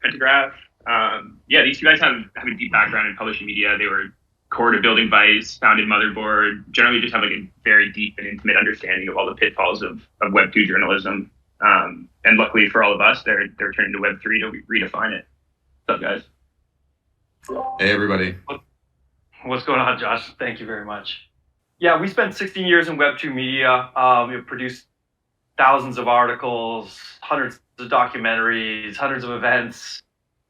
Pentagraph. Yeah, these two guys have a deep background in publishing media. They were core to building Vice, founded Motherboard, generally just have like a very deep and intimate understanding of all the pitfalls of Web 2 journalism. And luckily for all of us, they're turning to Web 3 to redefine it. What's up, guys? Hey, everybody. What's going on, Josh? Thank you very much. Yeah, we spent 16 years in Web 2 media. We produced thousands of articles, hundreds of documentaries, hundreds of events,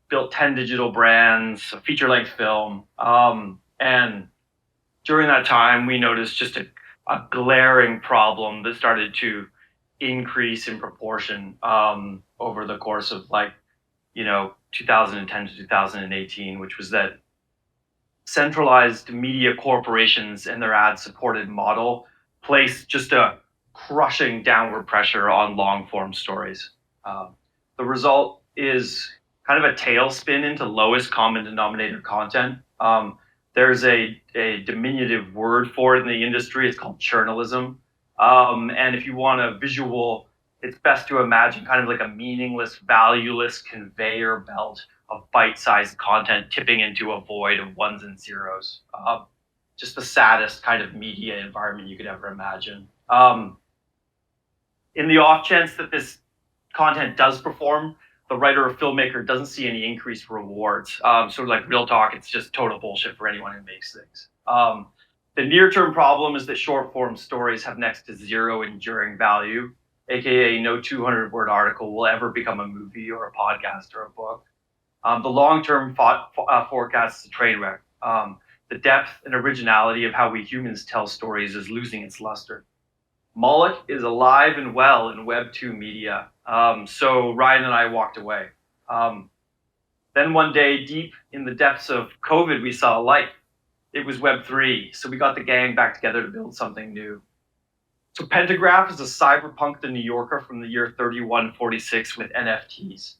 built 10 digital brands, a feature-length film. And during that time, we noticed just a glaring problem that started to increase in proportion over the course of 2010 to 2018, which was that centralized media corporations and their ad-supported model placed just a crushing downward pressure on long-form stories. The result is kind of a tailspin into lowest common denominator content. There's a diminutive word for it in the industry. It's called churnalism. And if you want a visual, it's best to imagine kind of like a meaningless, valueless conveyor belt of bite-sized content tipping into a void of ones and zeros. Just the saddest kind of media environment you could ever imagine. In the off chance that this content does perform, the writer or filmmaker doesn't see any increased rewards. Sort of like real talk, it's just total bullshit for anyone who makes things. The near-term problem is that short-form stories have next to zero enduring value, aka no 200-word article will ever become a movie or a podcast or a book. The long-term forecast is a train wreck. The depth and originality of how we humans tell stories is losing its luster. Moloch is alive and well in Web 2 media, so Ryan and I walked away. Then one day, deep in the depths of COVID, we saw a light. It was Web 3, so we got the gang back together to build something new. So Pentagraph is a cyberpunk The New Yorker from the year 3146 with NFTs.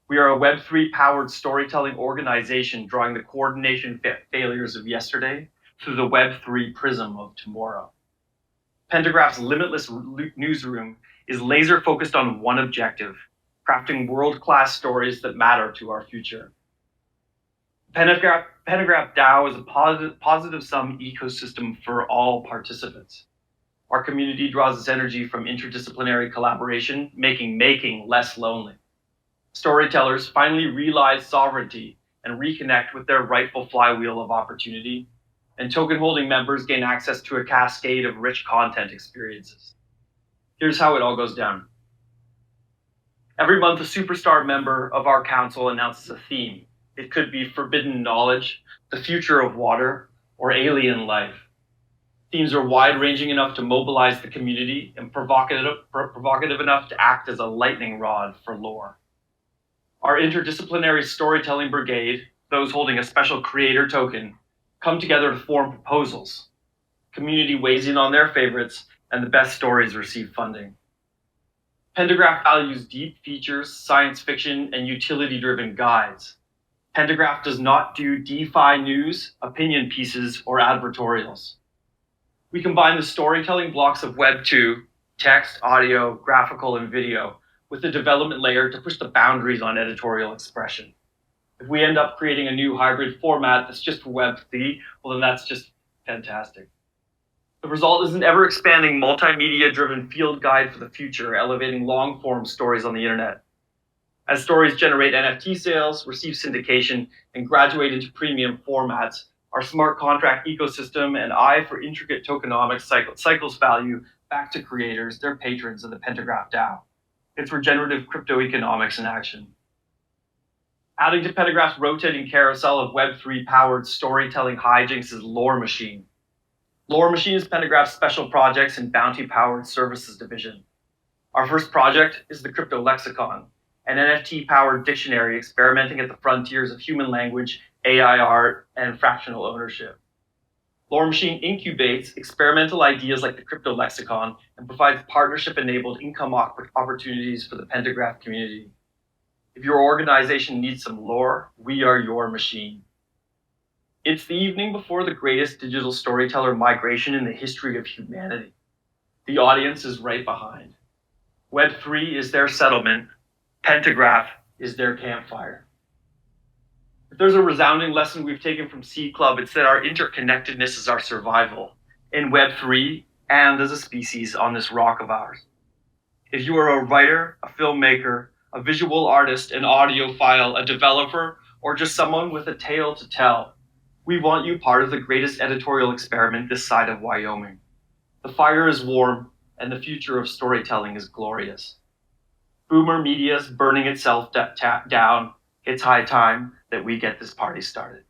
We are a Web 3 powered storytelling organization drawing the coordination failures of yesterday through the Web 3 prism of tomorrow. Pentagraph's limitless newsroom is laser focused on one objective, crafting world-class stories that matter to our future. Pentagraph DAO is a positive-sum ecosystem for all participants. Our community draws its energy from interdisciplinary collaboration, making less lonely. Storytellers finally realize sovereignty and reconnect with their rightful flywheel of opportunity, and token-holding members gain access to a cascade of rich content experiences. Here's how it all goes down. Every month, a superstar member of our council announces a theme. It could be forbidden knowledge, the future of water, or alien life. Themes are wide-ranging enough to mobilize the community and provocative enough to act as a lightning rod for lore. Our interdisciplinary storytelling brigade, those holding a special creator token, come together to form proposals. Community weighs in on their favorites, and the best stories receive funding. Pentagraph values deep features, science fiction, and utility-driven guides. Pentagraph does not do DeFi news, opinion pieces, or advertorials. We combine the storytelling blocks of Web 2, text, audio, graphical, and video, with the development layer to push the boundaries on editorial expression. If we end up creating a new hybrid format that's just for Web 3, well, then that's just fantastic. The result is an ever-expanding multimedia-driven field guide for the future, elevating long-form stories on the internet. As stories generate NFT sales, receive syndication, and graduate into premium formats, our smart contract ecosystem and eye for intricate tokenomics cycles value back to creators, their patrons, and the Pentagraph DAO. It's regenerative crypto economics in action. Adding to Pentagraph's rotating carousel of Web3 powered storytelling hijinks is Lore Machine. Lore Machine is Pentagraph's special projects and bounty powered services division. Our first project is the Crypto Lexicon, an NFT powered dictionary experimenting at the frontiers of human language, AI art, and fractional ownership. Lore Machine incubates experimental ideas like the Crypto Lexicon and provides partnership-enabled income opportunities for the Pentagraph community. If your organization needs some lore, we are your machine. It's the evening before the greatest digital storyteller migration in the history of humanity. The audience is right behind. Web3 is their settlement. Pentagraph is their campfire. If there's a resounding lesson we've taken from Seed Club, it's that our interconnectedness is our survival in Web3 and as a species on this rock of ours. If you are a writer, a filmmaker, a visual artist, an audiophile, a developer, or just someone with a tale to tell, we want you part of the greatest editorial experiment this side of Wyoming. The fire is warm, and the future of storytelling is glorious. Boomer media's burning itself down. It's high time that we get this party started.